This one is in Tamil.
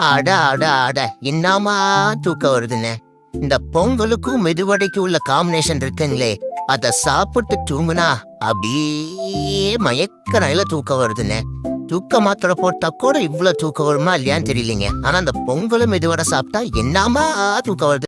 அட அட அட என்னமா தூக்கம் வருதுன்னு. இந்த பொங்கலுக்கும் மெதுவடைக்கும் உள்ள காம்பினேஷன் இருக்குங்களே, அத சாப்பிட்டு தூங்குனா அப்படியே மயக்க நிலையில தூக்கம் வருதுன்னு. தூக்க மாத்திரை போட்டா கூட இவ்வளவு தூக்கம் வருமா இல்லையான்னு தெரியலீங்க. ஆனா அந்த பொங்கலும் மெதுவடை சாப்பிட்டா என்னமா தூக்கம் வருது.